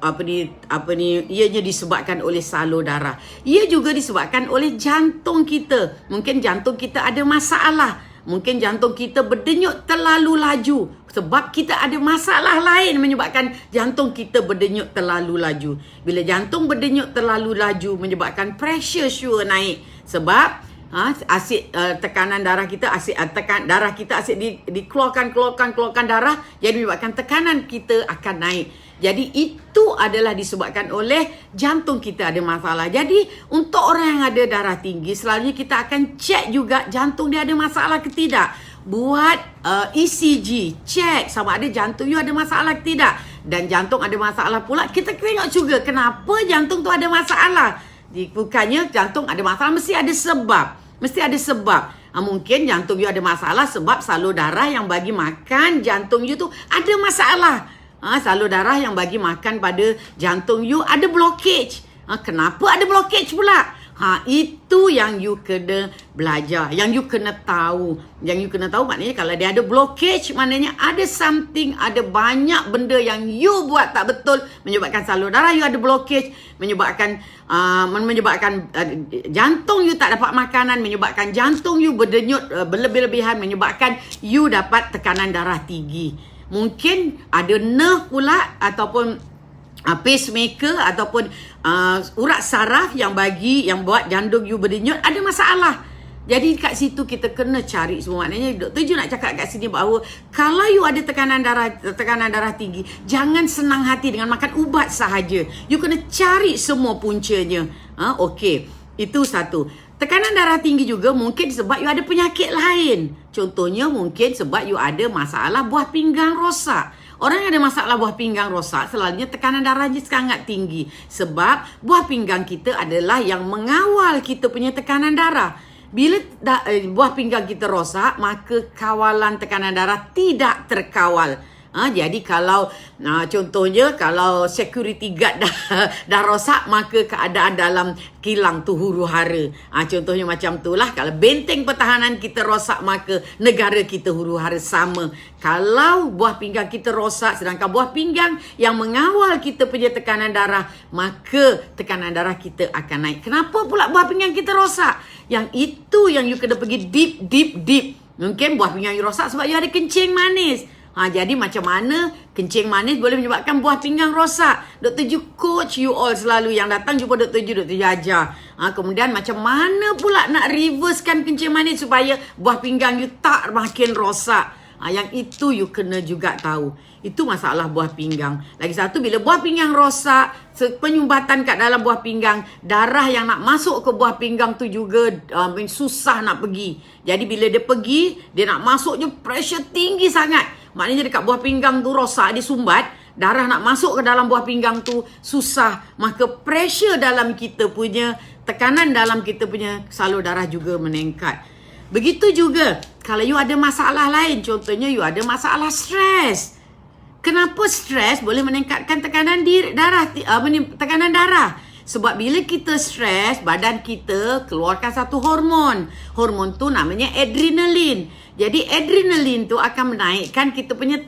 ianya disebabkan oleh salur darah. Ia juga disebabkan oleh jantung kita. Mungkin jantung kita ada masalah. Mungkin jantung kita berdenyut terlalu laju. Sebab kita ada masalah lain menyebabkan jantung kita berdenyut terlalu laju. Bila jantung berdenyut terlalu laju menyebabkan pressure sure naik. Sebab asid tekanan darah kita, darah kita asyik dikeluarkan darah, jadi menyebabkan tekanan kita akan naik. Jadi itu adalah disebabkan oleh jantung kita ada masalah. Jadi untuk orang yang ada darah tinggi, selalunya kita akan cek juga jantung dia ada masalah ke tidak. Buat ECG, cek sama ada jantung you ada masalah ke tidak. Dan jantung ada masalah pula, kita tengok juga kenapa jantung tu ada masalah. Bukannya jantung ada masalah, mesti ada sebab. Mesti ada sebab. Mungkin jantung you ada masalah sebab salur darah yang bagi makan jantung you tu ada masalah. Salur darah yang bagi makan pada jantung you ada blockage. Kenapa ada blockage pula? Itu yang you kena belajar, yang you kena tahu. Yang you kena tahu maknanya kalau dia ada blockage, maknanya ada something, ada banyak benda yang you buat tak betul menyebabkan salur darah you ada blockage, menyebabkan jantung you tak dapat makanan, menyebabkan jantung you berdenyut berlebih-lebihan, menyebabkan you dapat tekanan darah tinggi. Mungkin ada nerve pula ataupun pacemaker ataupun urat saraf yang buat jantung you berdenyut ada masalah. Jadi kat situ kita kena cari semua. Maknanya Dr. Ju nak cakap kat sini bahawa kalau you ada tekanan darah tinggi, jangan senang hati dengan makan ubat sahaja. You kena cari semua puncanya. Okey, itu satu. Tekanan darah tinggi juga mungkin sebab you ada penyakit lain. Contohnya mungkin sebab you ada masalah buah pinggang rosak. Orang yang ada masalah buah pinggang rosak selalunya tekanan darahnya sangat tinggi. Sebab buah pinggang kita adalah yang mengawal kita punya tekanan darah. Bila buah pinggang kita rosak, maka kawalan tekanan darah tidak terkawal. Jadi kalau contohnya kalau security guard dah rosak, maka keadaan dalam kilang tu huru-hara. Contohnya macam itulah. Kalau benteng pertahanan kita rosak, maka negara kita huru-hara sama. Kalau buah pinggang kita rosak, sedangkan buah pinggang yang mengawal kita punya tekanan darah, maka tekanan darah kita akan naik. Kenapa pula buah pinggang kita rosak? Yang itu yang you kena pergi deep. Mungkin buah pinggang you rosak sebab you ada kencing manis. Jadi macam mana kencing manis boleh menyebabkan buah pinggang rosak? Dr. Ju coach you all selalu yang datang jumpa Dr. Ju ajar. Kemudian macam mana pula nak reversekan kencing manis supaya buah pinggang you tak makin rosak? Yang itu you kena juga tahu. Itu masalah buah pinggang. Lagi satu, bila buah pinggang rosak, penyumbatan kat dalam buah pinggang, darah yang nak masuk ke buah pinggang tu juga susah nak pergi. Jadi bila dia pergi, dia nak masuk je pressure tinggi sangat. Maknanya dekat buah pinggang tu rosak, dia sumbat, darah nak masuk ke dalam buah pinggang tu susah. Maka pressure dalam kita punya, tekanan dalam kita punya salur darah juga meningkat. Begitu juga kalau you ada masalah lain. Contohnya you ada masalah stres. Kenapa stres boleh meningkatkan tekanan tekanan darah? Sebab bila kita stres, badan kita keluarkan satu hormon. Hormon tu namanya adrenalin. Jadi adrenalin tu akan menaikkan kita punya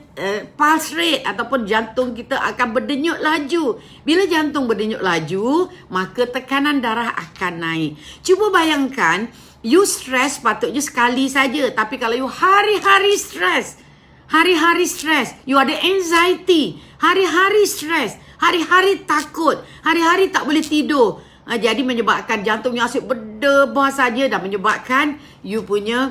pulse rate ataupun jantung kita akan berdenyut laju. Bila jantung berdenyut laju, maka tekanan darah akan naik. Cuba bayangkan, you stres patutnya sekali saja. Tapi kalau you hari-hari stres, you ada anxiety, hari-hari stres, hari-hari takut, hari-hari tak boleh tidur. Jadi menyebabkan jantung you asyik berdebar saja dan menyebabkan you punya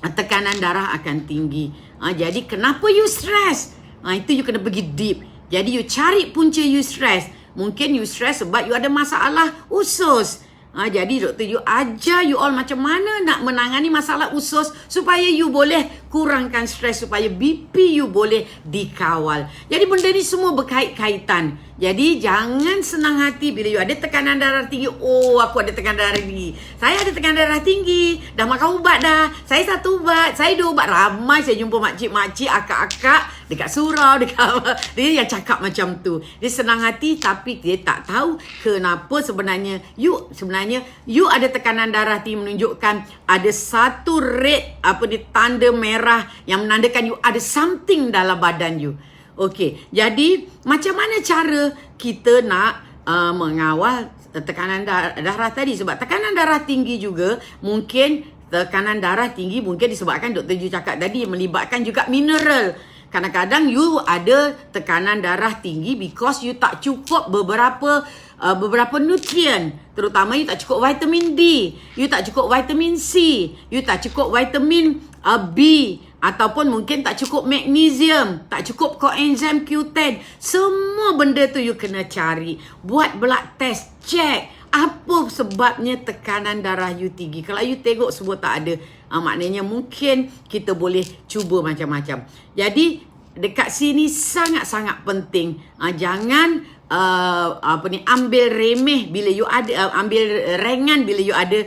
tekanan darah akan tinggi. Jadi kenapa you stres? Itu you kena pergi deep. Jadi you cari punca you stres. Mungkin you stres sebab you ada masalah usus. Jadi Dr. Ju ajar you all macam mana nak menangani masalah usus supaya you boleh kurangkan stres, supaya BP you boleh dikawal. Jadi benda ni semua berkait-kaitan. Jadi jangan senang hati bila you ada tekanan darah tinggi. Oh, aku ada tekanan darah tinggi. Saya ada tekanan darah tinggi. Dah makan ubat dah. Saya 1 ubat. Saya 2 ubat. Ramai saya jumpa makcik-makcik, akak-akak dekat surau, dekat apa. Dia yang cakap macam tu. Dia senang hati tapi dia tak tahu kenapa sebenarnya you ada tekanan darah tinggi, menunjukkan ada satu red tanda merah yang menandakan you ada something dalam badan you. Okey, jadi macam mana cara kita nak mengawal tekanan darah tadi? Sebab tekanan darah tinggi juga mungkin disebabkan Dr. Ju cakap tadi melibatkan juga mineral. Kadang-kadang you ada tekanan darah tinggi because you tak cukup beberapa nutrien. Terutama you tak cukup vitamin D, you tak cukup vitamin C, you tak cukup vitamin B, ataupun mungkin tak cukup magnesium, tak cukup coenzyme Q10. Semua benda tu you kena cari. Buat blood test, check apa sebabnya tekanan darah you tinggi. Kalau you tengok semua tak ada, maknanya mungkin kita boleh cuba macam-macam. Jadi dekat sini sangat-sangat penting. Jangan ambil remeh bila you ada, ambil ringan bila you ada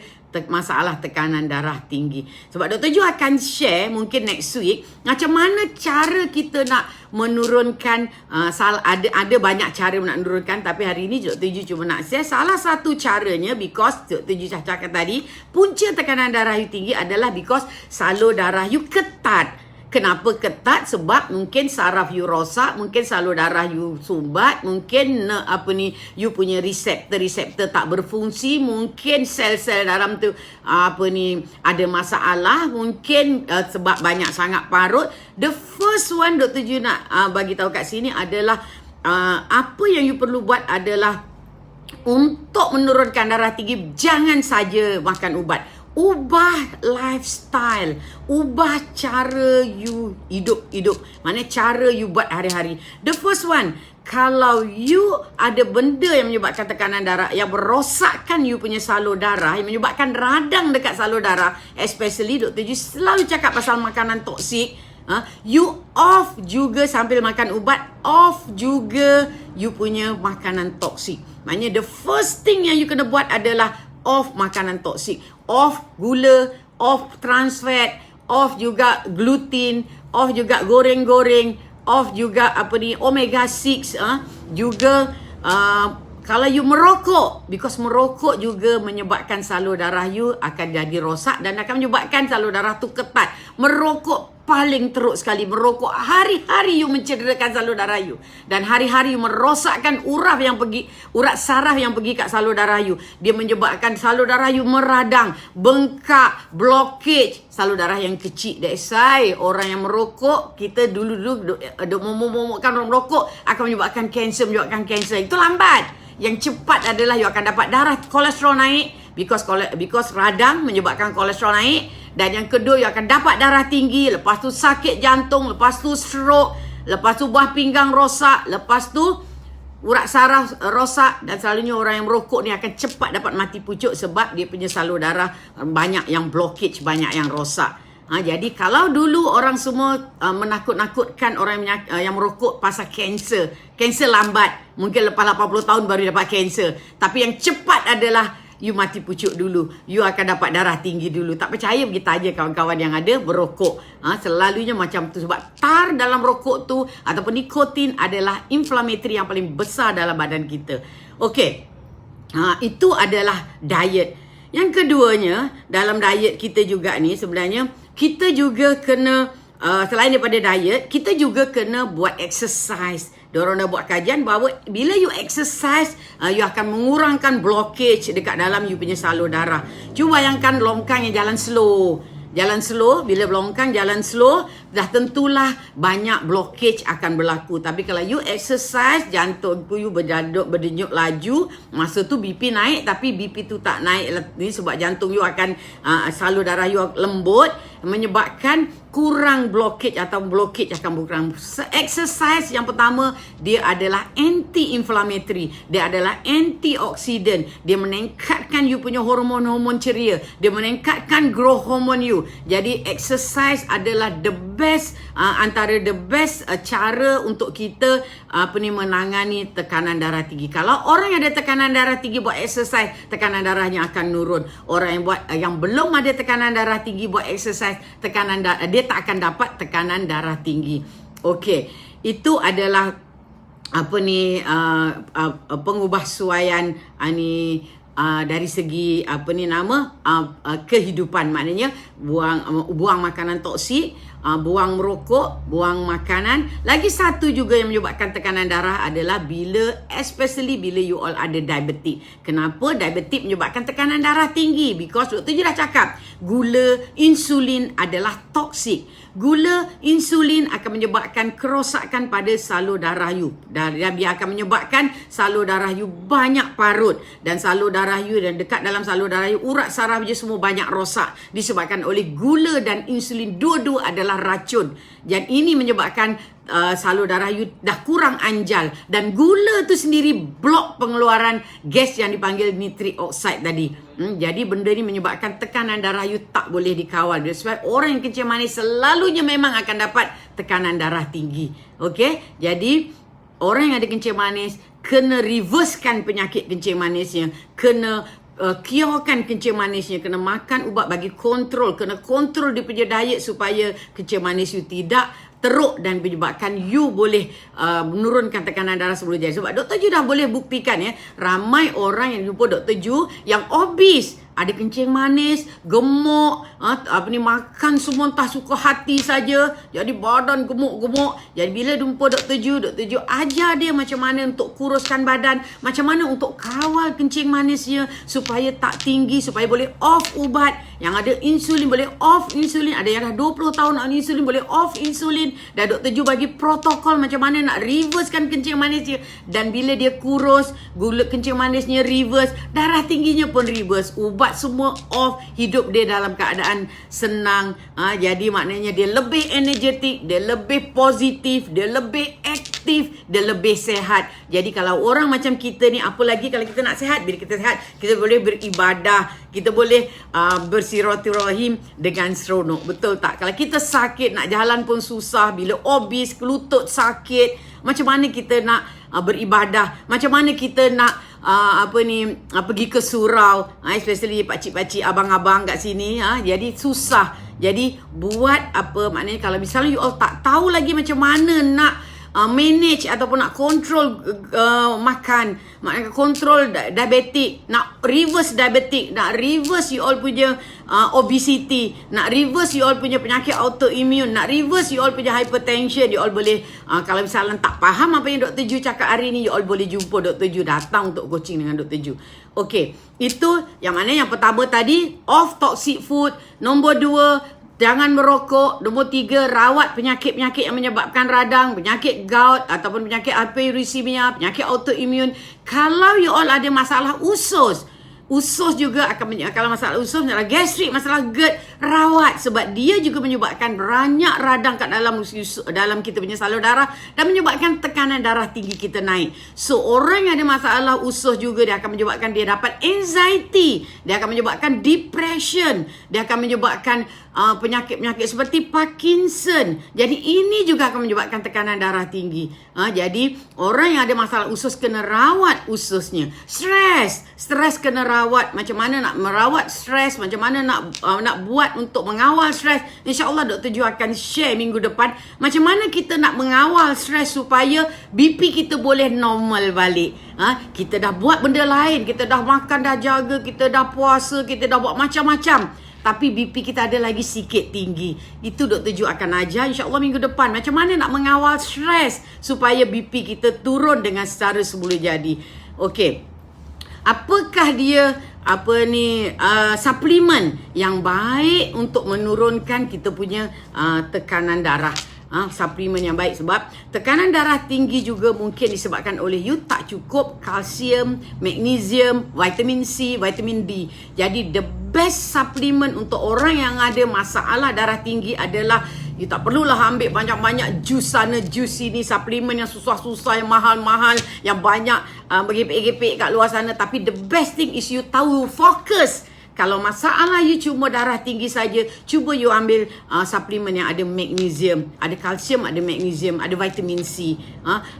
masalah tekanan darah tinggi. Sebab Dr. Ju akan share mungkin next week macam mana cara kita nak menurunkan ada banyak cara nak menurunkan, tapi hari ini Dr. Ju cuma nak share salah satu caranya because Dr. Ju cakap tadi punca tekanan darah you tinggi adalah because salur darah you ketat. Kenapa ketat? Sebab mungkin saraf you rosak, mungkin salur darah you sumbat, mungkin you punya reseptor tak berfungsi, mungkin sel-sel dalam tu ada masalah, mungkin sebab banyak sangat parut. The first one Dr. Ju nak bagi tahu kat sini adalah apa yang you perlu buat adalah untuk menurunkan darah tinggi, jangan saja makan ubat. ubah lifestyle, ubah cara you hidup. Mana cara you buat hari-hari. The first one, kalau you ada benda yang menyebabkan tekanan darah, yang merosakkan you punya salur darah, yang menyebabkan radang dekat salur darah, especially Dr. Ju selalu cakap pasal makanan toksik, you off juga sambil makan ubat, off juga you punya makanan toksik. Maknanya the first thing yang you kena buat adalah off makanan toksik, off gula, off trans fat, off juga gluten, off juga goreng-goreng, off juga omega 6, juga kalau you merokok, because merokok juga menyebabkan salur darah you akan jadi rosak dan akan menyebabkan salur darah tu ketat. Merokok paling teruk sekali. Merokok hari-hari you mencederakan salur darah you, dan hari-hari you merosakkan urat saraf yang pergi kat salur darah you. Dia menyebabkan salur darah you meradang, bengkak, blockage salur darah yang kecil. That's why orang yang merokok, kita dulu momokkan orang merokok akan menyebabkan kanser. Itu lambat. Yang cepat adalah you akan dapat darah, kolesterol naik, because radang menyebabkan kolesterol naik. Dan yang kedua, you akan dapat darah tinggi, lepas tu sakit jantung, lepas tu stroke, lepas tu buah pinggang rosak, lepas tu urat saraf rosak. Dan selalunya orang yang merokok ni akan cepat dapat mati pucuk sebab dia punya salur darah banyak yang blockage, banyak yang rosak. Jadi kalau dulu orang semua menakut-nakutkan orang yang merokok pasal kanser lambat, mungkin lepas 80 tahun baru dapat kanser. Tapi yang cepat adalah you mati pucuk dulu, you akan dapat darah tinggi dulu. Tak percaya, pergi tanya kawan-kawan yang ada berokok. Selalunya macam tu, sebab tar dalam rokok tu ataupun nikotin adalah inflammatory yang paling besar dalam badan kita. Okey, itu adalah diet. Yang keduanya, dalam diet kita juga ni sebenarnya kita juga kena, selain daripada diet, kita juga kena buat exercise. Diorang dah buat kajian bahawa bila you exercise, you akan mengurangkan blockage dekat dalam you punya salur darah. Cuba bayangkan longkang yang jalan slow. Bila longkang jalan slow, dah tentulah banyak blockage akan berlaku. Tapi kalau you exercise, jantung you berdenyut laju, masa tu BP naik, tapi BP tu tak naik ni sebab jantung you akan, salur darah you lembut, menyebabkan kurang blockage atau blockage akan berkurang. Exercise yang pertama, dia adalah anti-inflammatory, dia adalah antioksidan, dia meningkatkan you punya hormon-hormon ceria, dia meningkatkan growth hormone you. Jadi exercise adalah the best, antara the best cara untuk kita menangani tekanan darah tinggi. Kalau orang yang ada tekanan darah tinggi buat exercise, tekanan darahnya akan turun. Orang yang belum ada tekanan darah tinggi buat exercise, tekanan darah dia tak akan dapat tekanan darah tinggi. Okey, itu adalah pengubahsuaian dari segi kehidupan. Maknanya buang makanan toksik, buang merokok, buang makanan. Lagi satu juga yang menyebabkan tekanan darah adalah especially bila you all ada diabetik. Kenapa diabetik menyebabkan tekanan darah tinggi? Because Dr. Ju dah cakap, gula, insulin adalah toksik. Gula, insulin akan menyebabkan kerosakan pada salur darah you. Dan dia akan menyebabkan salur darah you banyak parut. Dan salur darah you, dan dekat dalam salur darah you, urat saraf je semua banyak rosak. Disebabkan oleh gula dan insulin. Dua-dua adalah racun. Dan ini menyebabkan salur darah you dah kurang anjal. Dan gula tu sendiri blok pengeluaran gas yang dipanggil nitric oxide tadi. Jadi benda ni menyebabkan tekanan darah you tak boleh dikawal. Sebab orang yang kencing manis selalunya memang akan dapat tekanan darah tinggi. Okey, jadi orang yang ada kencing manis kena reversekan penyakit kencing manisnya, kena curekan kencing manisnya, kena makan ubat bagi kontrol, kena kontrol dia punya diet supaya kencing manis you tidak teruk dan menyebabkan you boleh menurunkan tekanan darah sebelum jadi. Sebab Dr. Ju dah boleh buktikan ramai orang yang jumpa Dr. Ju yang obese, ada kencing manis, gemuk, makan semua entah suka hati saja, jadi badan gemuk-gemuk. Jadi bila jumpa Dr. Ju ajar dia macam mana untuk kuruskan badan, macam mana untuk kawal kencing manisnya supaya tak tinggi, supaya boleh off ubat. Yang ada insulin boleh off insulin, ada yang dah 20 tahun on insulin boleh off insulin. Dan Dr. Ju bagi protokol macam mana nak reversekan kencing manisnya. Dan bila dia kurus, gula kencing manisnya reverse, darah tingginya pun reverse. Ubat ubat semua off, hidup dia dalam keadaan senang. Jadi maknanya dia lebih energetik, dia lebih positif, dia lebih aktif, dia lebih sehat. Jadi kalau orang macam kita ni, apa lagi kalau kita nak sehat? Bila kita sehat, kita boleh beribadah, kita boleh bersilaturahim dengan seronok. Betul tak? Kalau kita sakit, nak jalan pun susah, bila obes, lutut sakit, macam mana kita nak beribadah? Macam mana kita nak pergi ke surau, especially pakcik-pakcik, abang-abang kat sini, jadi susah. Jadi buat apa, maknanya kalau misalnya you all tak tahu lagi macam mana nak manage ataupun nak control makan, maknanya control diabetik, nak reverse diabetik, nak reverse you all punya obesity, nak reverse you all punya penyakit autoimmune, nak reverse you all punya hypertension, you all boleh kalau misalnya tak faham apa yang Dr. Ju cakap hari ni, you all boleh jumpa Dr. Ju, datang untuk coaching dengan Dr. Ju. Okey, itu yang mana yang pertama tadi, off toxic food. Nombor 2, jangan merokok. Nombor 3, rawat penyakit-penyakit yang menyebabkan radang, penyakit gout ataupun penyakit hyperuricemia, penyakit autoimmune. Kalau you all ada masalah usus juga akan kalau masalah usus, masalah gastrik, masalah GERD, rawat, sebab dia juga menyebabkan banyak radang kat dalam kita punya salur darah dan menyebabkan tekanan darah tinggi kita naik. So orang yang ada masalah usus juga, dia akan menyebabkan dia dapat anxiety, dia akan menyebabkan depression, dia akan menyebabkan penyakit-penyakit seperti Parkinson. Jadi ini juga akan menyebabkan tekanan darah tinggi. Jadi orang yang ada masalah usus kena rawat ususnya. Stres kena rawat. Macam mana nak merawat stres, macam mana nak buat untuk mengawal stres. InsyaAllah Dr. Ju akan share minggu depan macam mana kita nak mengawal stres supaya BP kita boleh normal balik. Kita dah buat benda lain, kita dah makan, dah jaga, kita dah puasa, kita dah buat macam-macam, tapi BP kita ada lagi sikit tinggi. Itu Dr. Ju akan ajar insyaAllah minggu depan macam mana nak mengawal stres supaya BP kita turun dengan secara semula jadi. Okey, apakah dia suplemen yang baik untuk menurunkan kita punya tekanan darah? Suplemen yang baik, sebab tekanan darah tinggi juga mungkin disebabkan oleh you tak cukup kalsium, magnesium, vitamin C, vitamin D. Jadi the best supplement untuk orang yang ada masalah darah tinggi adalah you tak perlulah ambil banyak-banyak jus sana, jus sini, suplemen yang susah-susah, yang mahal-mahal, yang banyak bergepek-gepek kat luar sana. Tapi the best thing is you tahu fokus. Kalau masalah you cuma darah tinggi saja, cuba you ambil suplemen yang ada magnesium, ada kalsium, ada magnesium, ada vitamin C.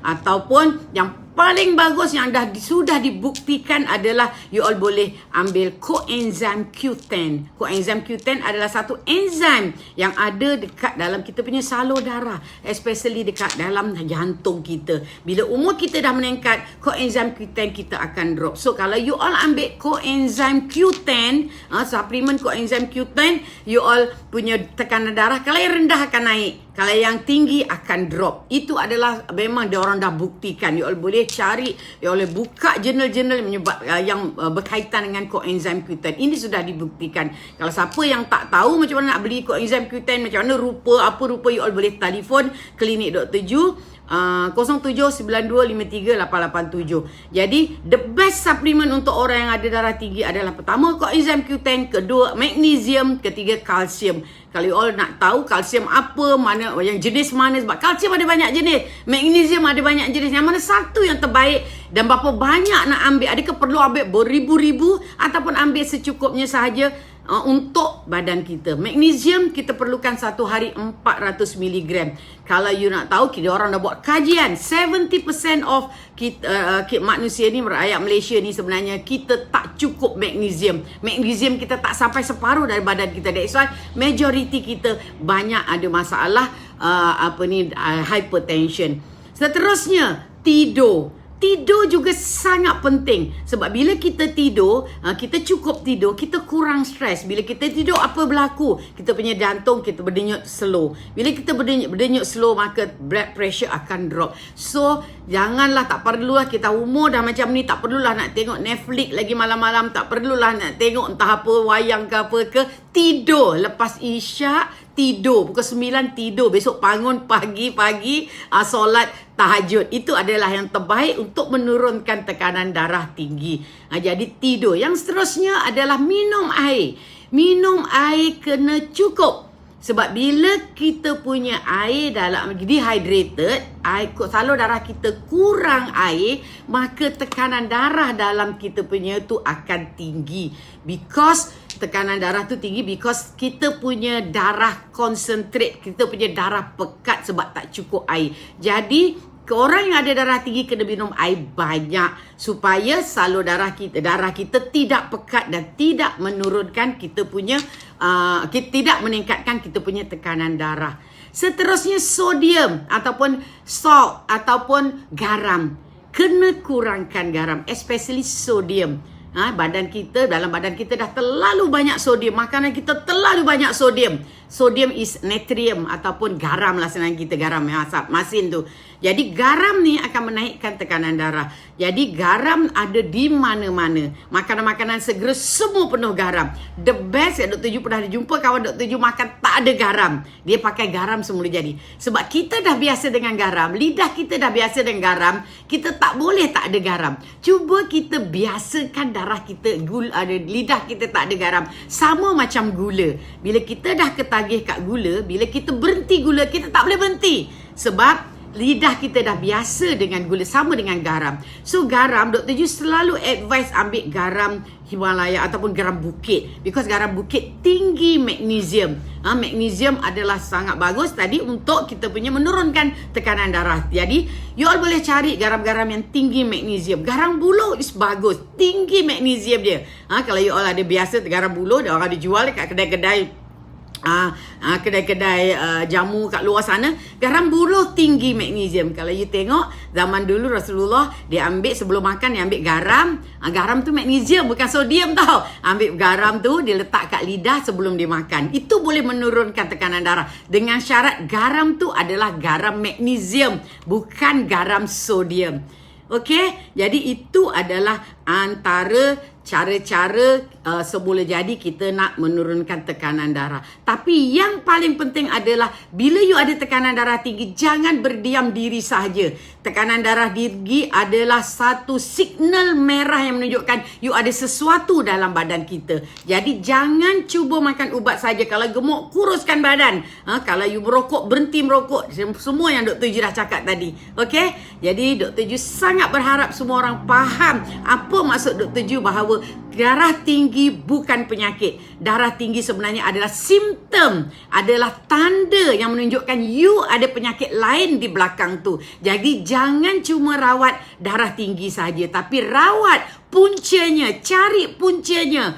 Ataupun yang paling bagus yang sudah dibuktikan adalah you all boleh ambil coenzyme Q10. Coenzyme Q10 adalah satu enzim yang ada dekat dalam kita punya salur darah, especially dekat dalam jantung kita. Bila umur kita dah meningkat, coenzyme Q10 kita akan drop. So kalau you all ambil coenzyme Q10, suplemen coenzyme Q10, you all punya tekanan darah kalau yang rendah akan naik, kalau yang tinggi akan drop. Itu adalah memang dia orang dah buktikan. You all boleh cari, you all boleh buka jurnal-jurnal yang berkaitan dengan coenzyme Q10. Ini sudah dibuktikan. Kalau siapa yang tak tahu macam mana nak beli coenzyme Q10, macam mana apa rupa, you all boleh telefon klinik Dr. Ju 0792538887. Jadi the best supplement untuk orang yang ada darah tinggi adalah pertama coenzyme Q10, kedua magnesium, ketiga kalsium. Kalau you all nak tahu kalsium apa, mana yang jenis mana, sebab kalsium ada banyak jenis, magnesium ada banyak jenis, yang mana satu yang terbaik dan berapa banyak nak ambil, adakah perlu ambil beribu-ribu ataupun ambil secukupnya sahaja untuk badan kita. Magnesium kita perlukan satu hari 400 mg. Kalau you nak tahu, kita orang dah buat kajian, 70% of kita, manusia ni, rakyat Malaysia ni sebenarnya kita tak cukup magnesium. Magnesium kita tak sampai separuh dari badan kita. That's why majority kita banyak ada masalah hypertension. Seterusnya, tidur. Tidur juga sangat penting. Sebab bila kita tidur, kita cukup tidur, kita kurang stres. Bila kita tidur, apa berlaku? Kita punya jantung, kita berdenyut slow. Bila kita berdenyut slow, maka blood pressure akan drop. So, janganlah, tak perlulah kita umur dah macam ni, tak perlulah nak tengok Netflix lagi malam-malam, tak perlulah nak tengok entah apa, wayang ke apa ke. tidur. Lepas isyak, tidur. Pukul 9 tidur. Besok bangun pagi-pagi solat tahajud. Itu adalah yang terbaik untuk menurunkan tekanan darah tinggi. Jadi tidur. Yang seterusnya adalah minum air. Minum air kena cukup. Sebab bila kita punya air dalam dehydrated, salur darah kita kurang air, maka tekanan darah dalam kita punya tu akan tinggi. Because tekanan darah tu tinggi because kita punya darah concentrate, kita punya darah pekat sebab tak cukup air. Jadi orang yang ada darah tinggi kena minum air banyak supaya salur darah kita tidak pekat dan tidak menurunkan kita punya tidak meningkatkan kita punya tekanan darah. Seterusnya sodium ataupun salt ataupun garam. Kena kurangkan garam, especially sodium. Dalam badan kita dah terlalu banyak sodium. Makanan kita terlalu banyak sodium. Sodium is natrium ataupun garam lah senang kita, garam masin tu. Jadi garam ni akan menaikkan tekanan darah. Jadi garam ada di mana-mana. Makanan-makanan segera semua penuh garam. The best yang Dr. Ju pernah jumpa kawan Dr. Ju makan tak ada garam. Dia pakai garam semula jadi. Sebab kita dah biasa dengan garam. Lidah kita dah biasa dengan garam. Kita tak boleh tak ada garam. Cuba kita biasakan darah kita, lidah kita tak ada garam. Sama macam gula. Bila kita dah ketagih kat gula, bila kita berhenti gula, kita tak boleh berhenti. Sebab lidah kita dah biasa dengan gula, sama dengan garam. So garam, Dr. Ju selalu advise ambil garam Himalaya ataupun garam bukit. Because garam bukit tinggi magnesium. Magnesium adalah sangat bagus tadi untuk kita punya menurunkan tekanan darah. Jadi, you all boleh cari garam-garam yang tinggi magnesium. Garam buluh is bagus, tinggi magnesium dia. Kalau you all ada biasa garam buluh, dia orang ada jual dekat kedai-kedai kedai-kedai jamu kat luar sana, garam buluh tinggi magnesium. Kalau you tengok zaman dulu Rasulullah dia ambil sebelum makan, dia ambil garam. Garam tu magnesium bukan sodium tau. Ambil garam tu dia letak kat lidah sebelum dia makan. Itu boleh menurunkan tekanan darah dengan syarat garam tu adalah garam magnesium, bukan garam sodium. Okey, jadi itu adalah antara cara-cara semula jadi kita nak menurunkan tekanan darah. Tapi yang paling penting adalah bila you ada tekanan darah tinggi, jangan berdiam diri sahaja. Tekanan darah tinggi adalah satu signal merah yang menunjukkan you ada sesuatu dalam badan kita. Jadi jangan cuba makan ubat saja. Kalau gemuk, kuruskan badan. Kalau you merokok, berhenti merokok. Semua yang Dr. Ju dah cakap tadi. Okey? Jadi Dr. Ju sangat berharap semua orang faham apa maksud Dr. Ju bahawa darah tinggi bukan penyakit. Darah tinggi sebenarnya adalah simptom, adalah tanda yang menunjukkan you ada penyakit lain di belakang tu. Jadi jangan cuma rawat darah tinggi saja, tapi rawat puncanya, cari puncanya,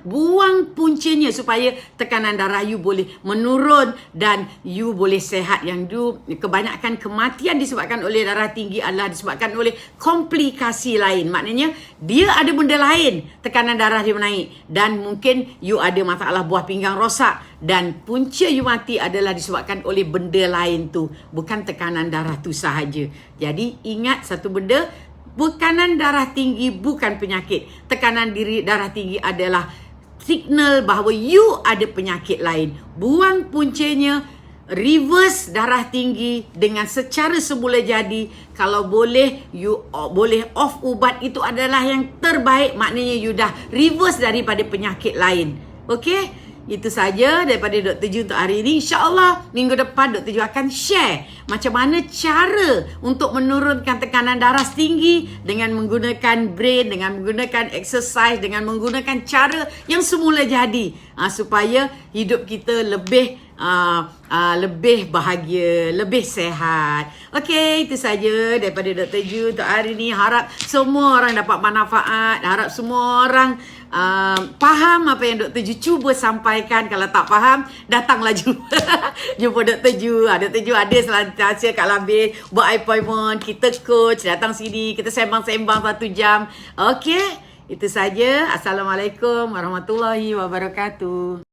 buang puncanya supaya tekanan darah you boleh menurun dan you boleh sehat. Yang kebanyakan kematian disebabkan oleh darah tinggi adalah disebabkan oleh komplikasi lain. Maknanya dia ada benda lain, tekanan darah dia menaik dan mungkin you ada masalah buah pinggang rosak dan punca you mati adalah disebabkan oleh benda lain tu, bukan tekanan darah tu sahaja. Jadi ingat satu benda, tekanan darah tinggi bukan penyakit. Tekanan darah tinggi adalah signal bahawa you ada penyakit lain. Buang puncanya, reverse darah tinggi dengan secara semula jadi. Kalau boleh, you boleh off ubat, itu adalah yang terbaik. Maknanya you dah reverse daripada penyakit lain. Okey? Itu saja daripada Dr. Ju untuk hari ini. InsyaAllah minggu depan Dr. Ju akan share macam mana cara untuk menurunkan tekanan darah tinggi dengan menggunakan brain, dengan menggunakan exercise, dengan menggunakan cara yang semula jadi, supaya hidup kita lebih bahagia, lebih sehat. Okey, itu saja daripada Dr. Ju untuk hari ini. Harap semua orang dapat manfaat. Harap semua orang faham apa yang Dr. Ju cuba sampaikan. Kalau tak faham, datanglah jumpa Dr. Ju. Dr. Ju ada selantiasa kat Labis, buat appointment, kita coach, datang sini, kita sembang-sembang 1 jam. Okey, itu saja. Assalamualaikum warahmatullahi wabarakatuh.